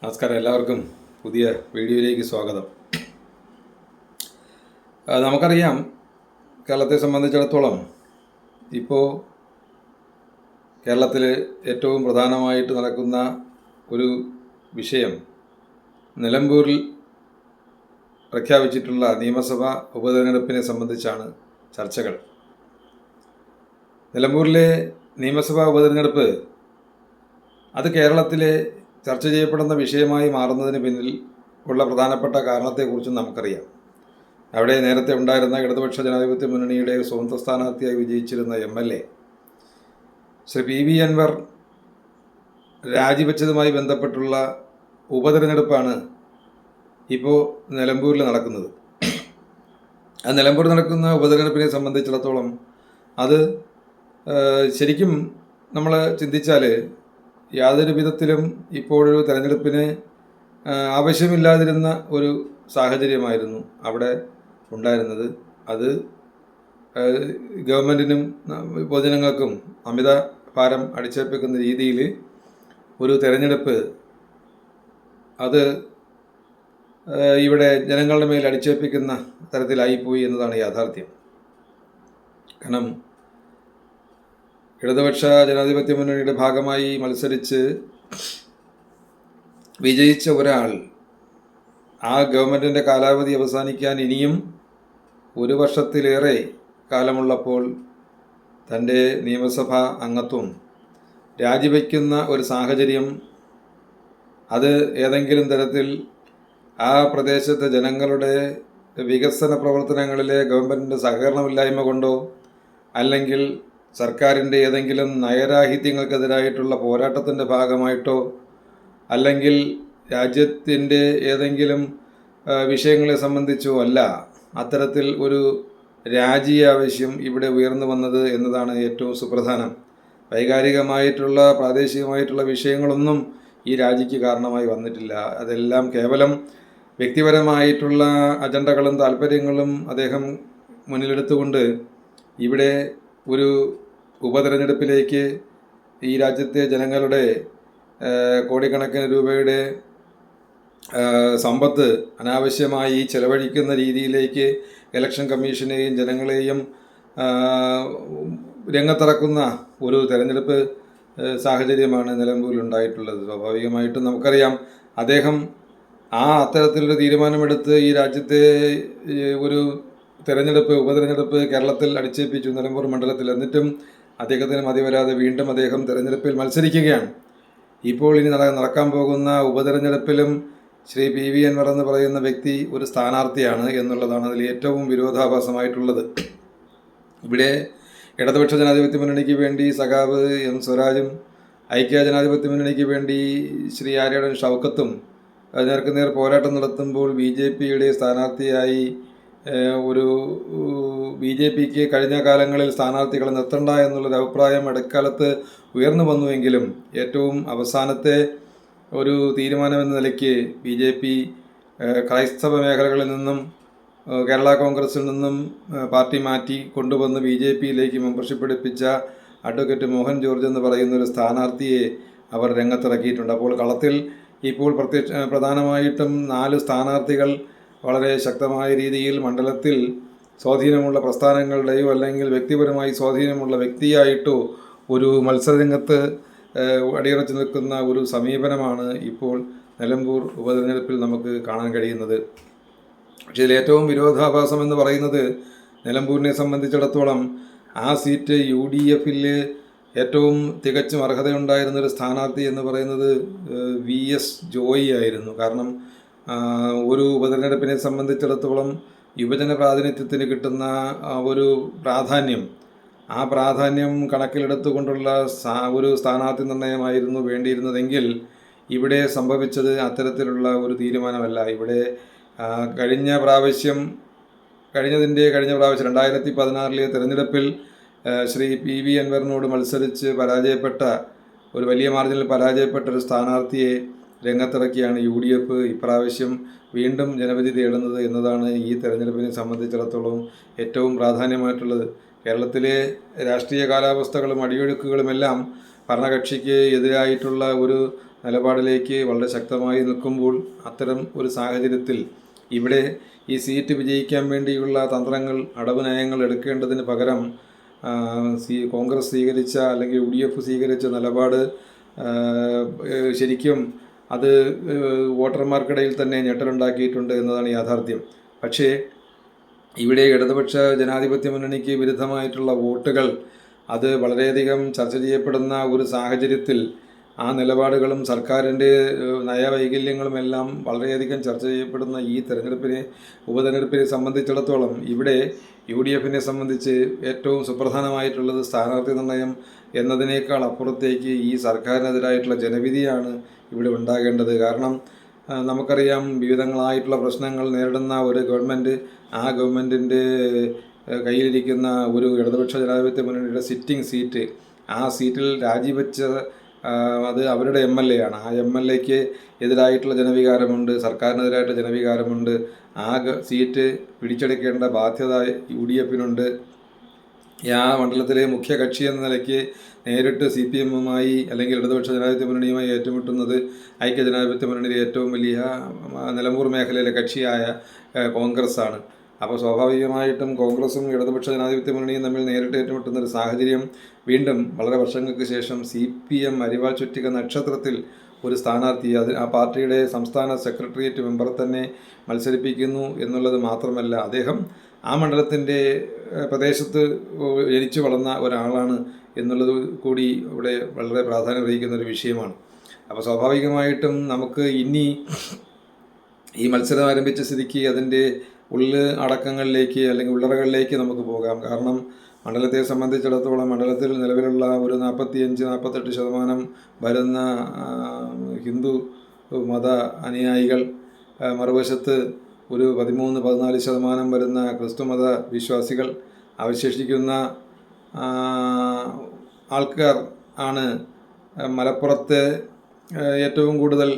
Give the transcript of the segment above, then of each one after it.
നമസ്കാരം, എല്ലാവർക്കും പുതിയ വീഡിയോയിലേക്ക് സ്വാഗതം. നമുക്കറിയാം, കേരളത്തെ സംബന്ധിച്ചിടത്തോളം ഇപ്പോൾ കേരളത്തിൽ ഏറ്റവും പ്രധാനമായിട്ട് നടക്കുന്ന ഒരു വിഷയം നിലമ്പൂരിൽ പ്രഖ്യാപിച്ചിട്ടുള്ള നിയമസഭാ ഉപതെരഞ്ഞെടുപ്പിനെ സംബന്ധിച്ചാണ് ചർച്ചകൾ. നിലമ്പൂരിലെ നിയമസഭാ ഉപതെരഞ്ഞെടുപ്പ് അത് കേരളത്തിലെ ചർച്ച ചെയ്യപ്പെടുന്ന വിഷയമായി മാറുന്നതിന് പിന്നിൽ ഉള്ള പ്രധാനപ്പെട്ട കാരണത്തെക്കുറിച്ചും നമുക്കറിയാം. അവിടെ നേരത്തെ ഉണ്ടായിരുന്ന ഇടതുപക്ഷ ജനാധിപത്യ മുന്നണിയുടെ സ്വതന്ത്ര സ്ഥാനാർത്ഥിയായി വിജയിച്ചിരുന്ന MLA ശ്രീ PV അൻവർ രാജിവെച്ചതുമായി ബന്ധപ്പെട്ടുള്ള ഉപതെരഞ്ഞെടുപ്പാണ് ഇപ്പോൾ നിലമ്പൂരിൽ നടക്കുന്നത്. ആ നിലമ്പൂരിൽ നടക്കുന്ന ഉപതെരഞ്ഞെടുപ്പിനെ സംബന്ധിച്ചിടത്തോളം അത് ശരിക്കും നമ്മൾ ചിന്തിച്ചാൽ യാതൊരു വിധത്തിലും ഇപ്പോഴൊരു തെരഞ്ഞെടുപ്പിന് ആവശ്യമില്ലാതിരുന്ന ഒരു സാഹചര്യമായിരുന്നു അവിടെ ഉണ്ടായിരുന്നത്. അത് ഗവൺമെൻറ്റിനും പൊതുജനങ്ങൾക്കും അമിത ഭാരം അടിച്ചേൽപ്പിക്കുന്ന രീതിയിൽ ഒരു തെരഞ്ഞെടുപ്പ് അത് ഇവിടെ ജനങ്ങളുടെ മേൽ അടിച്ചേൽപ്പിക്കുന്ന തരത്തിലായിപ്പോയി എന്നതാണ് യാഥാർത്ഥ്യം. കാരണം ഇടതുപക്ഷ ജനാധിപത്യ മുന്നണിയുടെ ഭാഗമായി മത്സരിച്ച് വിജയിച്ച ഒരാൾ ആ ഗവൺമെൻറ്റിൻ്റെ കാലാവധി അവസാനിക്കാൻ ഇനിയും 1 വർഷത്തിലേറെ കാലമുള്ളപ്പോൾ തൻ്റെ നിയമസഭാ അംഗത്വം രാജിവെക്കുന്ന ഒരു സാഹചര്യം അത് ഏതെങ്കിലും തരത്തിൽ ആ പ്രദേശത്തെ ജനങ്ങളുടെ വികസന പ്രവർത്തനങ്ങളിലെ ഗവൺമെൻറ്റിൻ്റെ സഹകരണമില്ലായ്മ കൊണ്ടോ അല്ലെങ്കിൽ സർക്കാരിൻ്റെ ഏതെങ്കിലും നയരാഹിത്യങ്ങൾക്കെതിരായിട്ടുള്ള പോരാട്ടത്തിൻ്റെ ഭാഗമായിട്ടോ അല്ലെങ്കിൽ രാജ്യത്തിൻ്റെ ഏതെങ്കിലും വിഷയങ്ങളെ സംബന്ധിച്ചോ അല്ല അത്തരത്തിൽ ഒരു രാജീയ ആവശ്യം ഇവിടെ ഉയർന്നു വന്നത് എന്നതാണ് ഏറ്റവും സുപ്രധാനം. വൈകാരികമായിട്ടുള്ള പ്രാദേശികമായിട്ടുള്ള വിഷയങ്ങളൊന്നും ഈ രാജിക്ക് കാരണമായി വന്നിട്ടില്ല. അതെല്ലാം കേവലം വ്യക്തിപരമായിട്ടുള്ള അജണ്ടകളും താല്പര്യങ്ങളും അദ്ദേഹം മുന്നിലെടുത്തുകൊണ്ട് ഇവിടെ ഒരു ഉപതെരഞ്ഞെടുപ്പിലേക്ക് ഈ രാജ്യത്തെ ജനങ്ങളുടെ കോടിക്കണക്കിന് രൂപയുടെ സമ്പത്ത് അനാവശ്യമായി ചെലവഴിക്കുന്ന രീതിയിലേക്ക് ഇലക്ഷൻ കമ്മീഷനെയും ജനങ്ങളെയും രംഗത്തിറക്കുന്ന ഒരു തെരഞ്ഞെടുപ്പ് സാഹചര്യമാണ് നിലമ്പൂരിലുണ്ടായിട്ടുള്ളത്. സ്വാഭാവികമായിട്ടും നമുക്കറിയാം, അദ്ദേഹം അത്തരത്തിലൊരു തീരുമാനമെടുത്ത് ഈ രാജ്യത്തെ ഒരു ഉപതെരഞ്ഞെടുപ്പ് കേരളത്തിൽ അടിച്ചേൽപ്പിച്ചു നിലമ്പൂർ മണ്ഡലത്തിൽ. എന്നിട്ടും അദ്ദേഹത്തിന് മതിവരാതെ വീണ്ടും അദ്ദേഹം തെരഞ്ഞെടുപ്പിൽ മത്സരിക്കുകയാണ്. ഇപ്പോൾ ഇനി നടക്കാൻ പോകുന്ന ഉപതെരഞ്ഞെടുപ്പിലും ശ്രീ PV അൻവർ എന്ന് പറയുന്ന വ്യക്തി ഒരു സ്ഥാനാർത്ഥിയാണ് എന്നുള്ളതാണ് അതിൽ ഏറ്റവും വിരോധാഭാസമായിട്ടുള്ളത്. ഇവിടെ ഇടതുപക്ഷ ജനാധിപത്യ മുന്നണിക്ക് വേണ്ടി സഖാവ് M സ്വരാജും ഐക്യ ജനാധിപത്യ മുന്നണിക്ക് വേണ്ടി ശ്രീ ആര്യടൻ ഷൗക്കത്തും നേർക്കുനേർ പോരാട്ടം നടത്തുമ്പോൾ BJPയുടെ സ്ഥാനാർത്ഥിയായി BJPക്ക് കഴിഞ്ഞ കാലങ്ങളിൽ സ്ഥാനാർത്ഥികളെ നിർത്തണ്ട എന്നുള്ളൊരു അഭിപ്രായം ഇടക്കാലത്ത് ഉയർന്നു വന്നുവെങ്കിലും ഏറ്റവും അവസാനത്തെ ഒരു തീരുമാനമെന്ന നിലയ്ക്ക് BJP ക്രൈസ്തവ മേഖലകളിൽ നിന്നും കേരള കോൺഗ്രസിൽ നിന്നും പാർട്ടി മാറ്റി കൊണ്ടുവന്ന് BJPയിലേക്ക് മെമ്പർഷിപ്പ് എടുപ്പിച്ച അഡ്വക്കേറ്റ് മോഹൻ ജോർജ് എന്ന് പറയുന്ന ഒരു സ്ഥാനാർത്ഥിയെ അവർ രംഗത്തിറക്കിയിട്ടുണ്ട്. അപ്പോൾ കളത്തിൽ ഇപ്പോൾ പ്രധാനമായിട്ടും 4 സ്ഥാനാർത്ഥികൾ വളരെ ശക്തമായ രീതിയിൽ മണ്ഡലത്തിൽ സ്വാധീനമുള്ള പ്രസ്ഥാനങ്ങളുടെയോ അല്ലെങ്കിൽ വ്യക്തിപരമായി സ്വാധീനമുള്ള വ്യക്തിയായിട്ടോ ഒരു മത്സരരംഗത്ത് അടിയുറച്ചു നിൽക്കുന്ന ഒരു സമീപനമാണ് ഇപ്പോൾ നിലമ്പൂർ ഉപതെരഞ്ഞെടുപ്പിൽ നമുക്ക് കാണാൻ കഴിയുന്നത്. പക്ഷേ ഇതിൽ ഏറ്റവും വിരോധാഭാസം എന്ന് പറയുന്നത് നിലമ്പൂരിനെ സംബന്ധിച്ചിടത്തോളം ആ സീറ്റ് UDFൽ ഏറ്റവും തികച്ചും അർഹതയുണ്ടായിരുന്നൊരു സ്ഥാനാർത്ഥി എന്ന് പറയുന്നത് VS ജോയി ആയിരുന്നു. കാരണം ഒരു ഉപതെരഞ്ഞെടുപ്പിനെ സംബന്ധിച്ചിടത്തോളം യുവജന പ്രാതിനിധ്യത്തിന് കിട്ടുന്ന ഒരു പ്രാധാന്യം, ആ പ്രാധാന്യം കണക്കിലെടുത്തുകൊണ്ടുള്ള ഒരു സ്ഥാനാർത്ഥി നിർണയമായിരുന്നു വേണ്ടിയിരുന്നതെങ്കിൽ ഇവിടെ സംഭവിച്ചത് അത്തരത്തിലുള്ള ഒരു തീരുമാനമല്ല. ഇവിടെ കഴിഞ്ഞ പ്രാവശ്യം 2016 തെരഞ്ഞെടുപ്പിൽ ശ്രീ PV അൻവറിനോട് മത്സരിച്ച് ഒരു വലിയ മാർജിനിൽ പരാജയപ്പെട്ട ഒരു സ്ഥാനാർത്ഥിയെ രംഗത്തിറക്കിയാണ് UDF ഇപ്രാവശ്യം വീണ്ടും ജനവിധി തേടുന്നത് എന്നതാണ് ഈ തെരഞ്ഞെടുപ്പിനെ സംബന്ധിച്ചിടത്തോളം ഏറ്റവും പ്രാധാന്യമായിട്ടുള്ളത്. കേരളത്തിലെ രാഷ്ട്രീയ കാലാവസ്ഥകളും അടിയൊഴുക്കുകളുമെല്ലാം ഭരണകക്ഷിക്ക് എതിരായിട്ടുള്ള ഒരു നിലപാടിലേക്ക് വളരെ ശക്തമായി നിൽക്കുമ്പോൾ അത്തരം ഒരു സാഹചര്യത്തിൽ ഇവിടെ ഈ സീറ്റ് വിജയിക്കാൻ വേണ്ടിയുള്ള തന്ത്രങ്ങൾ, അടവ് നയങ്ങൾ എടുക്കേണ്ടതിന് പകരം കോൺഗ്രസ് സ്വീകരിച്ച അല്ലെങ്കിൽ UDF സ്വീകരിച്ച നിലപാട് ശരിക്കും അത് വോട്ടർമാർക്കിടയിൽ തന്നെ ഞെട്ടലുണ്ടാക്കിയിട്ടുണ്ട് എന്നതാണ് യാഥാർത്ഥ്യം. പക്ഷേ ഇവിടെ ഇടതുപക്ഷ ജനാധിപത്യ മുന്നണിക്ക് വിരുദ്ധമായിട്ടുള്ള വോട്ടുകൾ അത് വളരെയധികം ചർച്ച ചെയ്യപ്പെടുന്ന ഒരു സാഹചര്യത്തിൽ ആ നിലപാടുകളും സർക്കാരിൻ്റെ നയവൈകല്യങ്ങളുമെല്ലാം വളരെയധികം ചർച്ച ചെയ്യപ്പെടുന്ന ഈ ഉപതെരഞ്ഞെടുപ്പിനെ സംബന്ധിച്ചിടത്തോളം ഇവിടെ UDF സംബന്ധിച്ച് ഏറ്റവും സുപ്രധാനമായിട്ടുള്ളത് സ്ഥാനാർത്ഥി നിർണയം എന്നതിനേക്കാൾ അപ്പുറത്തേക്ക് ഈ സർക്കാരിനെതിരായിട്ടുള്ള ജനവിധിയാണ് ഇവിടെ ഉണ്ടാകേണ്ടത്. കാരണം നമുക്കറിയാം, വിവിധങ്ങളായിട്ടുള്ള പ്രശ്നങ്ങൾ നേരിടുന്ന ഒരു ഗവൺമെൻറ്, ആ ഗവൺമെൻറ്റിൻ്റെ കയ്യിലിരിക്കുന്ന ഒരു ഇടതുപക്ഷ ജനാധിപത്യ മുന്നണിയുടെ സിറ്റിംഗ് സീറ്റ്, ആ സീറ്റിൽ രാജിവെച്ച അത് അവരുടെ MLA ആണ്. ആ MLAക്ക് എതിരായിട്ടുള്ള ജനവികാരമുണ്ട്, സർക്കാരിനെതിരായിട്ടുള്ള ജനവികാരമുണ്ട്. ആ സീറ്റ് പിടിച്ചെടുക്കേണ്ട ബാധ്യത UDF-നുണ്ട്. ആ മണ്ഡലത്തിലെ മുഖ്യ കക്ഷി എന്ന നിലയ്ക്ക് നേരിട്ട് CPM-മായി അല്ലെങ്കിൽ ഇടതുപക്ഷ ജനാധിപത്യ മുന്നണിയുമായി ഏറ്റുമുട്ടുന്നത് ഐക്യജനാധിപത്യ മുന്നണിയിലെ ഏറ്റവും വലിയ നിലമ്പൂർ മേഖലയിലെ കക്ഷിയായ കോൺഗ്രസ് ആണ്. അപ്പോൾ സ്വാഭാവികമായിട്ടും കോൺഗ്രസും ഇടതുപക്ഷ ജനാധിപത്യ മുന്നണിയും തമ്മിൽ നേരിട്ട് ഏറ്റുമുട്ടുന്ന ഒരു സാഹചര്യം വീണ്ടും വളരെ വർഷങ്ങൾക്ക് ശേഷം CPM അരിവാൾ ചുറ്റിക നക്ഷത്രത്തിൽ ഒരു സ്ഥാനാർത്ഥി ആ പാർട്ടിയുടെ സംസ്ഥാന സെക്രട്ടേറിയറ്റ് മെമ്പർ തന്നെ മത്സരിപ്പിക്കുന്നു എന്നുള്ളത് മാത്രമല്ല, അദ്ദേഹം ആ മണ്ഡലത്തിൻ്റെ പ്രദേശത്ത് ജനിച്ചു വളർന്ന ഒരാളാണ് എന്നുള്ളത് കൂടി ഇവിടെ വളരെ പ്രാധാന്യം വഹിക്കുന്ന ഒരു വിഷയമാണ്. അപ്പോൾ സ്വാഭാവികമായിട്ടും നമുക്ക് ഇനി ഈ മത്സരം ആരംഭിച്ച സ്ഥിതിക്ക് അതിൻ്റെ അടക്കങ്ങളിലേക്ക് അല്ലെങ്കിൽ ഉള്ളറകളിലേക്ക് നമുക്ക് പോകാം. കാരണം മണ്ഡലത്തെ സംബന്ധിച്ചിടത്തോളം മണ്ഡലത്തിൽ നിലവിലുള്ള ഒരു 45-48% വരുന്ന ഹിന്ദു മത അനുയായികൾ, മറുവശത്ത് ഒരു 13-14% വരുന്ന ക്രിസ്തുമത വിശ്വാസികൾ, അവശേഷിക്കുന്ന ആൾക്കാർ ആണ് മലപ്പുറത്തെ ഏറ്റവും കൂടുതൽ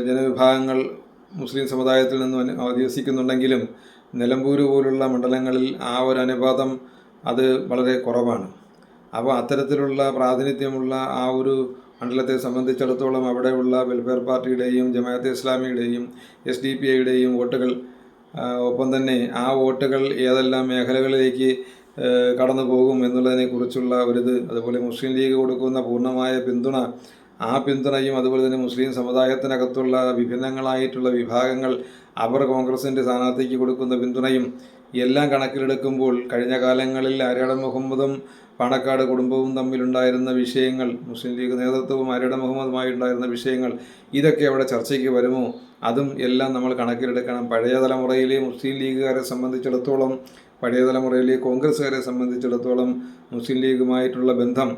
ജനവിഭാഗങ്ങൾ മുസ്ലിം സമുദായത്തിൽ നിന്ന് അധിവസിക്കുന്നുണ്ടെങ്കിലും നിലമ്പൂർ പോലുള്ള മണ്ഡലങ്ങളിൽ ആ ഒരു അനുപാതം അത് വളരെ കുറവാണ്. അപ്പോൾ അത്തരത്തിലുള്ള പ്രാതിനിധ്യമുള്ള ആ ഒരു മണ്ഡലത്തെ സംബന്ധിച്ചിടത്തോളം അവിടെയുള്ള വെൽഫെയർ പാർട്ടിയുടെയും ജമാഅത്തെ ഇസ്ലാമിയുടെയും SDPIയുടെയും വോട്ടുകൾ, ഒപ്പം തന്നെ ആ വോട്ടുകൾ ഏതെല്ലാം മേഖലകളിലേക്ക് കടന്നു പോകും എന്നുള്ളതിനെക്കുറിച്ചുള്ള ഒരിത്, അതുപോലെ മുസ്ലിം ലീഗ് കൊടുക്കുന്ന പൂർണ്ണമായ പിന്തുണ, ആ പിന്തുണയും അതുപോലെ തന്നെ മുസ്ലിം സമുദായത്തിനകത്തുള്ള വിഭിന്നങ്ങളായിട്ടുള്ള വിഭാഗങ്ങൾ അവർ കോൺഗ്രസിൻ്റെ സ്ഥാനാർത്ഥിക്ക് കൊടുക്കുന്ന പിന്തുണയും എല്ലാം കണക്കിലെടുക്കുമ്പോൾ കഴിഞ്ഞ കാലങ്ങളിൽ ആര്യാടൻ മുഹമ്മദും പാണക്കാട് കുടുംബവും തമ്മിലുണ്ടായിരുന്ന വിഷയങ്ങൾ, മുസ്ലിം ലീഗ് നേതൃത്വവും ആര്യാടൻ മുഹമ്മദുമായി ഉണ്ടായിരുന്ന വിഷയങ്ങൾ, ഇതൊക്കെ അവിടെ ചർച്ചയ്ക്ക് വരുമോ? അതും എല്ലാം നമ്മൾ കണക്കിലെടുക്കണം. പഴയ തലമുറയിലെ മുസ്ലിം ലീഗുകാരെ സംബന്ധിച്ചിടത്തോളം, പഴയ തലമുറയിലെ കോൺഗ്രസ്സുകാരെ സംബന്ധിച്ചിടത്തോളം മുസ്ലിം ലീഗുമായിട്ടുള്ള ബന്ധം,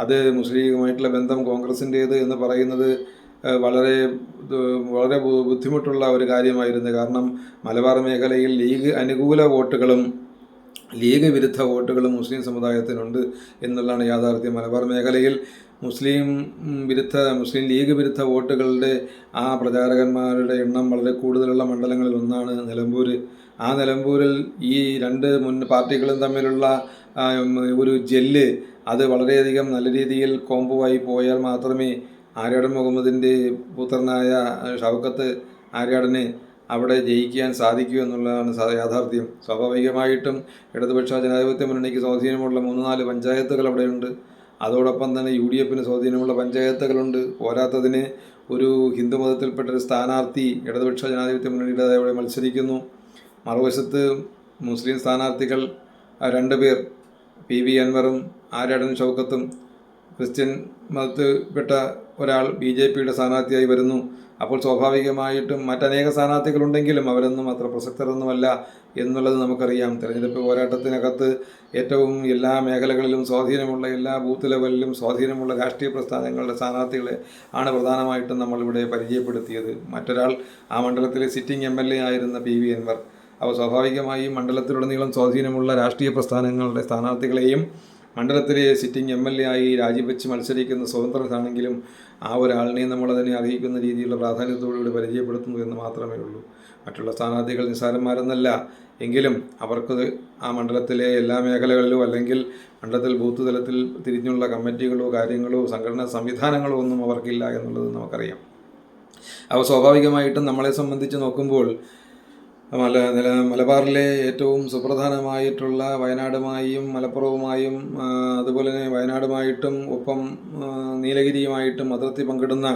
അത് മുസ്ലിം ലീഗുമായിട്ടുള്ള ബന്ധം കോൺഗ്രസിൻ്റേത് എന്ന് പറയുന്നത് വളരെ വളരെ ബുദ്ധിമുട്ടുള്ള ഒരു കാര്യമായിരുന്നു. കാരണം മലബാർ മേഖലയിൽ ലീഗ് അനുകൂല വോട്ടുകളും ലീഗ് വിരുദ്ധ വോട്ടുകളും മുസ്ലിം സമുദായത്തിനുണ്ട് എന്നുള്ളതാണ് യാഥാർത്ഥ്യം. മലബാർ മേഖലയിൽ മുസ്ലിം ലീഗ് വിരുദ്ധ വോട്ടുകളുടെ ആ പ്രചാരകന്മാരുടെ എണ്ണം വളരെ കൂടുതലുള്ള മണ്ഡലങ്ങളിൽ ഒന്നാണ് നിലമ്പൂർ. ആ നിലമ്പൂരിൽ ഈ രണ്ട് മുൻ പാർട്ടികളും തമ്മിലുള്ള ഒരു ജെല്ല് അത് വളരെയധികം നല്ല രീതിയിൽ കോംബോവായി പോയാൽ മാത്രമേ ആര്യാടൻ മുഹമ്മദിൻ്റെ പുത്രനായ ഷൗക്കത്ത് ആര്യാടന് അവിടെ ജയിക്കാൻ സാധിക്കൂ എന്നുള്ളതാണ് യാഥാർത്ഥ്യം. സ്വാഭാവികമായിട്ടും ഇടതുപക്ഷ ജനാധിപത്യ മുന്നണിക്ക് സ്വാധീനമുള്ള 3-4 പഞ്ചായത്തുകൾ അവിടെയുണ്ട്. അതോടൊപ്പം തന്നെ UDF-ന് സ്വാധീനമുള്ള പഞ്ചായത്തുകളുണ്ട്. പോരാത്തതിന് ഒരു ഹിന്ദു മതത്തിൽപ്പെട്ടൊരു സ്ഥാനാർത്ഥി ഇടതുപക്ഷ ജനാധിപത്യ മുന്നണിയുടെ അവിടെ മത്സരിക്കുന്നു. മറുവശത്ത് മുസ്ലിം സ്ഥാനാർത്ഥികൾ 2 പേർ, PV അൻവറും ആര്യാടൻ ഷൗക്കത്തും. ക്രിസ്ത്യൻ മതത്തിൽപ്പെട്ട ഒരാൾ BJPയുടെ സ്ഥാനാർത്ഥിയായി വരുന്നു. അപ്പോൾ സ്വാഭാവികമായിട്ടും മറ്റനേക സ്ഥാനാർത്ഥികളുണ്ടെങ്കിലും അവരൊന്നും അത്ര പ്രസക്തരൊന്നുമല്ല എന്നുള്ളത് നമുക്കറിയാം. തെരഞ്ഞെടുപ്പ് പോരാട്ടത്തിനകത്ത് ഏറ്റവും എല്ലാ മേഖലകളിലും സ്വാധീനമുള്ള, എല്ലാ ബൂത്ത് ലെവലിലും സ്വാധീനമുള്ള രാഷ്ട്രീയ പ്രസ്ഥാനങ്ങളുടെ സ്ഥാനാർത്ഥികളെ ആണ് പ്രധാനമായിട്ടും നമ്മളിവിടെ പരിചയപ്പെടുത്തിയത്. മറ്റൊരാൾ ആ മണ്ഡലത്തിലെ സിറ്റിംഗ് MLA ആയിരുന്ന PV അൻവർ. അപ്പോൾ സ്വാഭാവികമായും മണ്ഡലത്തിലുടനീളം സ്വാധീനമുള്ള രാഷ്ട്രീയ പ്രസ്ഥാനങ്ങളുടെ സ്ഥാനാർത്ഥികളെയും മണ്ഡലത്തിലെ സിറ്റിംഗ് MLA ആയി രാജിവെച്ച് മത്സരിക്കുന്ന സ്വതന്ത്രനാണെങ്കിലും ആ ഒരാളിനെ നമ്മളതിനെ അറിയിക്കുന്ന രീതിയിലുള്ള പ്രാധാന്യത്തോടുകൂടി പരിചയപ്പെടുത്തുന്നു എന്ന് മാത്രമേ ഉള്ളൂ. മറ്റുള്ള സ്ഥാനാർത്ഥികൾ നിസ്സാരന്മാരെന്നല്ല, എങ്കിലും അവർക്ക് ആ മണ്ഡലത്തിലെ എല്ലാ മേഖലകളിലോ അല്ലെങ്കിൽ മണ്ഡലത്തിൽ ബൂത്ത് തലത്തിൽ തിരിഞ്ഞുള്ള കമ്മിറ്റികളോ കാര്യങ്ങളോ സംഘടനാ സംവിധാനങ്ങളോ ഒന്നും അവർക്കില്ല എന്നുള്ളത് നമുക്കറിയാം. അപ്പോൾ സ്വാഭാവികമായിട്ടും നമ്മളെ സംബന്ധിച്ച് നോക്കുമ്പോൾ മലബാറിലെ ഏറ്റവും സുപ്രധാനമായിട്ടുള്ള വയനാടുമായും മലപ്പുറവുമായും അതുപോലെ തന്നെ വയനാടുമായിട്ടും ഒപ്പം നീലഗിരിയുമായിട്ടും അതിർത്തി പങ്കിടുന്ന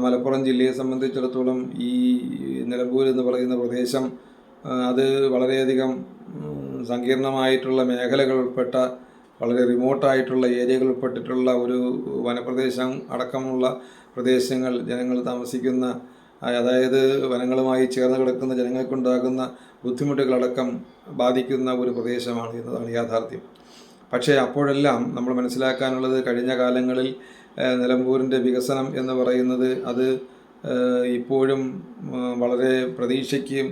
മലപ്പുറം ജില്ലയെ സംബന്ധിച്ചിടത്തോളം ഈ നിലമ്പൂർ എന്ന് പറയുന്ന പ്രദേശം അത് വളരെയധികം സങ്കീർണമായിട്ടുള്ള മേഖലകൾ ഉൾപ്പെട്ട വളരെ റിമോട്ടായിട്ടുള്ള ഏരിയകൾ ഉൾപ്പെട്ടിട്ടുള്ള ഒരു വനപ്രദേശം അടക്കമുള്ള പ്രദേശങ്ങൾ ജനങ്ങൾ താമസിക്കുന്ന, അതായത് വനങ്ങളുമായി ചേർന്ന് കിടക്കുന്ന ജനങ്ങൾക്കുണ്ടാകുന്ന ബുദ്ധിമുട്ടുകളടക്കം ബാധിക്കുന്ന ഒരു പ്രദേശമാണ് എന്നതാണ് യാഥാർത്ഥ്യം. പക്ഷേ അപ്പോഴെല്ലാം നമ്മൾ മനസ്സിലാക്കാനുള്ളത്, കഴിഞ്ഞ കാലങ്ങളിൽ നിലമ്പൂരിൻ്റെ വികസനം എന്ന് പറയുന്നത് അത് ഇപ്പോഴും വളരെ പ്രതീക്ഷയ്ക്കും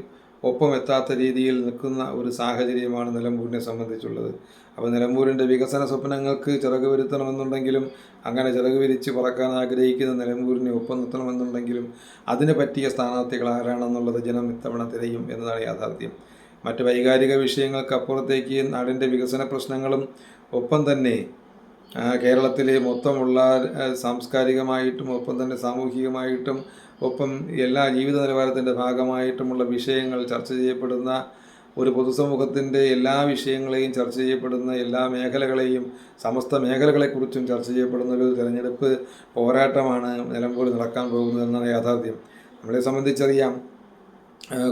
ഒപ്പം എത്താത്ത രീതിയിൽ നിൽക്കുന്ന ഒരു സാഹചര്യമാണ് നിലമ്പൂരിനെ സംബന്ധിച്ചുള്ളത്. അപ്പോൾ നിലമ്പൂരിൻ്റെ വികസന സ്വപ്നങ്ങൾക്ക് ചിറക് വരുത്തണമെന്നുണ്ടെങ്കിലും, അങ്ങനെ ചിറക് വിരിച്ച് പറക്കാൻ ആഗ്രഹിക്കുന്ന നിലമ്പൂരിനെ ഒപ്പം നിർത്തണമെന്നുണ്ടെങ്കിലും അതിന് പറ്റിയ സ്ഥാനാർത്ഥികൾ ആരാണെന്നുള്ളത് ജനം ഇത്തവണ തിരയും എന്നതാണ് യാഥാർത്ഥ്യം. മറ്റ് വൈകാരിക വിഷയങ്ങൾക്കപ്പുറത്തേക്ക് നാടിൻ്റെ വികസന പ്രശ്നങ്ങളും ഒപ്പം തന്നെ കേരളത്തിലെ മൊത്തമുള്ള സാംസ്കാരികമായിട്ടും ഒപ്പം തന്നെ സാമൂഹികമായിട്ടും ഒപ്പം എല്ലാ ജീവിത നിലവാരത്തിൻ്റെ ഭാഗമായിട്ടുമുള്ള വിഷയങ്ങൾ ചർച്ച ചെയ്യപ്പെടുന്ന ഒരു പൊതുസമൂഹത്തിൻ്റെ എല്ലാ വിഷയങ്ങളെയും ചർച്ച ചെയ്യപ്പെടുന്ന, എല്ലാ മേഖലകളെയും സമസ്ത മേഖലകളെക്കുറിച്ചും ചർച്ച ചെയ്യപ്പെടുന്ന ഒരു തെരഞ്ഞെടുപ്പ് പോരാട്ടമാണ് നിലമ്പൂർ നടക്കാൻ പോകുന്നതെന്നാണ് യാഥാർത്ഥ്യം. നമ്മളെ സംബന്ധിച്ചറിയാം,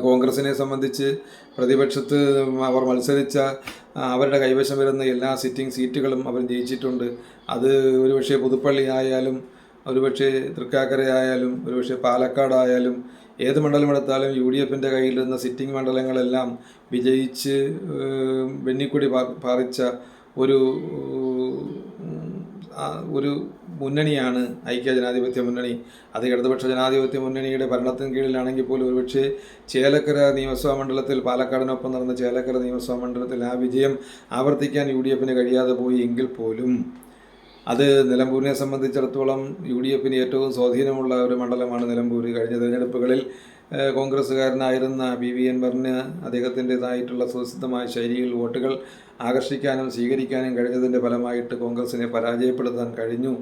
കോൺഗ്രസിനെ സംബന്ധിച്ച് പ്രതിപക്ഷത്ത് അവർ മത്സരിച്ച അവരുടെ കൈവശം വരുന്ന എല്ലാ സിറ്റിംഗ് സീറ്റുകളും അവർ ജയിച്ചിട്ടുണ്ട്. അത് ഒരുപക്ഷെ പുതുപ്പള്ളി ആയാലും, ഒരുപക്ഷെ തൃക്കാക്കരയായാലും, ഒരുപക്ഷെ പാലക്കാടായാലും, ഏത് മണ്ഡലമെടുത്താലും UDFൻ്റെ കയ്യിലിരുന്ന സിറ്റിംഗ് മണ്ഡലങ്ങളെല്ലാം വിജയിച്ച് വെന്നിക്കൊടി പാറിച്ച ഒരു മുന്നണിയാണ് ഐക്യ ജനാധിപത്യ മുന്നണി. അത് ഇടതുപക്ഷ ജനാധിപത്യ മുന്നണിയുടെ ഭരണത്തിന് കീഴിലാണെങ്കിൽ പോലും ഒരുപക്ഷെ ചേലക്കര നിയമസഭാ മണ്ഡലത്തിൽ, പാലക്കാടിനൊപ്പം നടന്ന ചേലക്കര നിയമസഭാ മണ്ഡലത്തിൽ ആ വിജയം ആവർത്തിക്കാൻ UDFന് കഴിയാതെ പോയി എങ്കിൽ പോലും അത് നിലമ്പൂരിനെ സംബന്ധിച്ചിടത്തോളം UDFന് ഏറ്റവും സ്വാധീനമുള്ള ഒരു മണ്ഡലമാണ് നിലമ്പൂർ. കഴിഞ്ഞ തിരഞ്ഞെടുപ്പുകളിൽ കോൺഗ്രസ്സുകാരനായിരുന്ന PVN വർമ്മന് അദ്ദേഹത്തിൻ്റെതായിട്ടുള്ള സുസിദ്ധമായ ശൈലിയിൽ വോട്ടുകൾ ആകർഷിക്കാനും സ്വീകരിക്കാനും കഴിഞ്ഞതിൻ്റെ ഫലമായിട്ട് കോൺഗ്രസിനെ പരാജയപ്പെടുത്താൻ കഴിഞ്ഞു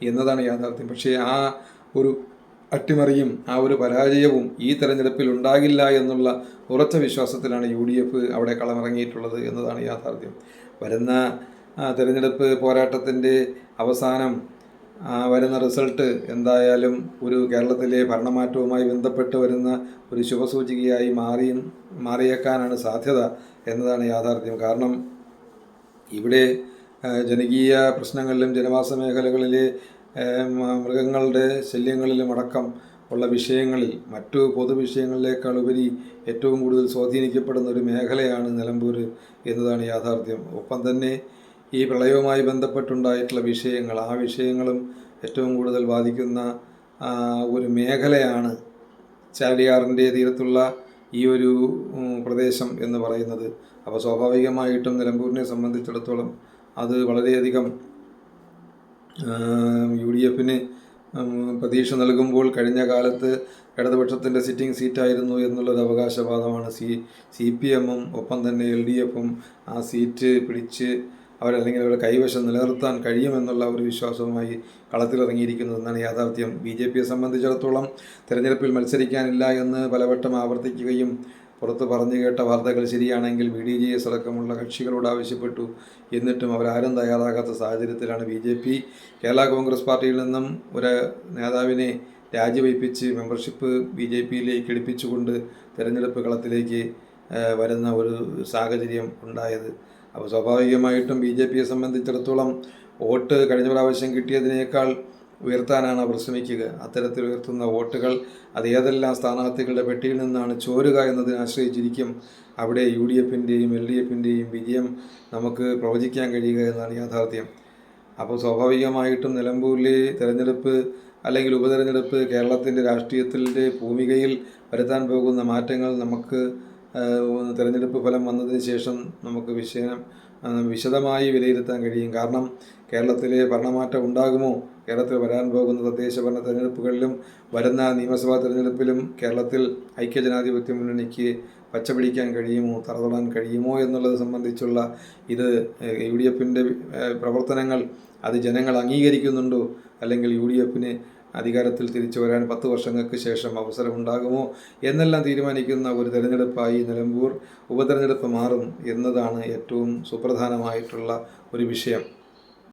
എന്നതാണ് യാഥാർത്ഥ്യം. പക്ഷേ ആ ഒരു അട്ടിമറിയും ആ ഒരു പരാജയവും ഈ തെരഞ്ഞെടുപ്പിൽ ഉണ്ടാകില്ല എന്നുള്ള ഉറച്ച വിശ്വാസത്തിലാണ് UDF അവിടെ കളമിറങ്ങിയിട്ടുള്ളത് എന്നതാണ് യാഥാർത്ഥ്യം. വരുന്ന തെരഞ്ഞെടുപ്പ് പോരാട്ടത്തിൻ്റെ അവസാനം വരുന്ന റിസൾട്ട് എന്തായാലും ഒരു കേരളത്തിലെ ഭരണമാറ്റവുമായി ബന്ധപ്പെട്ട് വരുന്ന ഒരു ശുഭസൂചികയായി മാറിയേക്കാനാണ് സാധ്യത എന്നതാണ് യാഥാർത്ഥ്യം. കാരണം ഇവിടെ ജനകീയ പ്രശ്നങ്ങളിലും ജനവാസ മേഖലകളിലെ മൃഗങ്ങളുടെ ശല്യങ്ങളിലും അടക്കം ഉള്ള വിഷയങ്ങളിൽ മറ്റു പൊതുവിഷയങ്ങളിലേക്കാൾ ഉപരി ഏറ്റവും കൂടുതൽ സ്വാധീനിക്കപ്പെടുന്ന ഒരു മേഖലയാണ് നിലമ്പൂർ എന്നതാണ് യാഥാർത്ഥ്യം. ഒപ്പം തന്നെ ഈ പ്രളയവുമായി ബന്ധപ്പെട്ടുണ്ടായിട്ടുള്ള വിഷയങ്ങൾ, ആ വിഷയങ്ങളും ഏറ്റവും കൂടുതൽ ബാധിക്കുന്ന ഒരു മേഖലയാണ് ചാലിയാറിൻ്റെ തീരത്തുള്ള ഈ ഒരു പ്രദേശം എന്ന് പറയുന്നത്. അപ്പോൾ സ്വാഭാവികമായിട്ടും നിലമ്പൂരിനെ സംബന്ധിച്ചിടത്തോളം അത് വളരെയധികം UDFന് പ്രതീക്ഷ നൽകുമ്പോൾ, കഴിഞ്ഞ കാലത്ത് ഇടതുപക്ഷത്തിൻ്റെ സിറ്റിംഗ് സീറ്റായിരുന്നു എന്നുള്ളൊരു അവകാശവാദമാണ് CPMും ഒപ്പം തന്നെ LDFും ആ സീറ്റ് പിടിച്ച് അവരല്ലെങ്കിൽ അവരുടെ കൈവശം നിലനിർത്താൻ കഴിയുമെന്നുള്ള ഒരു വിശ്വാസവുമായി കളത്തിലിറങ്ങിയിരിക്കുന്നതെന്നാണ് യാഥാർത്ഥ്യം. BJPയെ സംബന്ധിച്ചിടത്തോളം തെരഞ്ഞെടുപ്പിൽ മത്സരിക്കാനില്ല എന്ന് പലവട്ടം ആവർത്തിക്കുകയും പുറത്ത് പറഞ്ഞു കേട്ട വാർത്തകൾ ശരിയാണെങ്കിൽ BDJS അടക്കമുള്ള കക്ഷികളോട് ആവശ്യപ്പെട്ടു. എന്നിട്ടും അവരാരും തയ്യാറാകാത്ത സാഹചര്യത്തിലാണ് BJP കേരള കോൺഗ്രസ് പാർട്ടിയിൽ നിന്നും ഒരു നേതാവിനെ രാജിവയ്പ്പിച്ച് മെമ്പർഷിപ്പ് BJPയിലേക്ക് എടുപ്പിച്ചുകൊണ്ട് തെരഞ്ഞെടുപ്പ് കളത്തിലേക്ക് വരുന്ന ഒരു സാഹചര്യം ഉണ്ടായത്. അപ്പോൾ സ്വാഭാവികമായിട്ടും BJPയെ സംബന്ധിച്ചിടത്തോളം വോട്ട് കഴിഞ്ഞ പ്രാവശ്യം കിട്ടിയതിനേക്കാൾ ഉയർത്താനാണ് അവർ ശ്രമിക്കുക. അത്തരത്തിൽ ഉയർത്തുന്ന വോട്ടുകൾ അത് ഏതെല്ലാം സ്ഥാനാർത്ഥികളുടെ പെട്ടിയിൽ നിന്നാണ് ചോരുക എന്നതിനെ ആശ്രയിച്ചിരിക്കും അവിടെ UDFൻ്റെയും LDFൻ്റെയും വിജയം നമുക്ക് പ്രവചിക്കാൻ കഴിയുക എന്നാണ് യാഥാർത്ഥ്യം. അപ്പോൾ സ്വാഭാവികമായിട്ടും നിലമ്പൂരിലെ തെരഞ്ഞെടുപ്പ് അല്ലെങ്കിൽ ഉപതെരഞ്ഞെടുപ്പ് കേരളത്തിൻ്റെ രാഷ്ട്രീയത്തിൻ്റെ ഭൂമികയിൽ വരുത്താൻ പോകുന്ന മാറ്റങ്ങൾ നമുക്ക് തെരഞ്ഞെടുപ്പ് ഫലം വന്നതിന് ശേഷം നമുക്ക് വിശദമായി വിലയിരുത്താൻ കഴിയും. കാരണം കേരളത്തിലെ ഭരണമാറ്റം ഉണ്ടാകുമോ, കേരളത്തിൽ വരാൻ പോകുന്ന തദ്ദേശ ഭരണ തെരഞ്ഞെടുപ്പുകളിലും വരുന്ന നിയമസഭാ തെരഞ്ഞെടുപ്പിലും കേരളത്തിൽ ഐക്യജനാധിപത്യ മുന്നണിക്ക് പച്ചപിടിക്കാൻ കഴിയുമോ, തറതൊടാൻ കഴിയുമോ എന്നുള്ളത് സംബന്ധിച്ചുള്ള ഇത് UDFിൻ്റെ പ്രവർത്തനങ്ങൾ അത് ജനങ്ങൾ അംഗീകരിക്കുന്നുണ്ടോ, അല്ലെങ്കിൽ UDFിന് അധികാരത്തിൽ തിരിച്ചു വരാൻ 10 വർഷങ്ങൾക്ക് ശേഷം അവസരമുണ്ടാകുമോ എന്നെല്ലാം തീരുമാനിക്കുന്ന ഒരു തെരഞ്ഞെടുപ്പായി നിലമ്പൂർ ഉപതെരഞ്ഞെടുപ്പ് മാറും എന്നതാണ് ഏറ്റവും സുപ്രധാനമായിട്ടുള്ള ഒരു വിഷയം.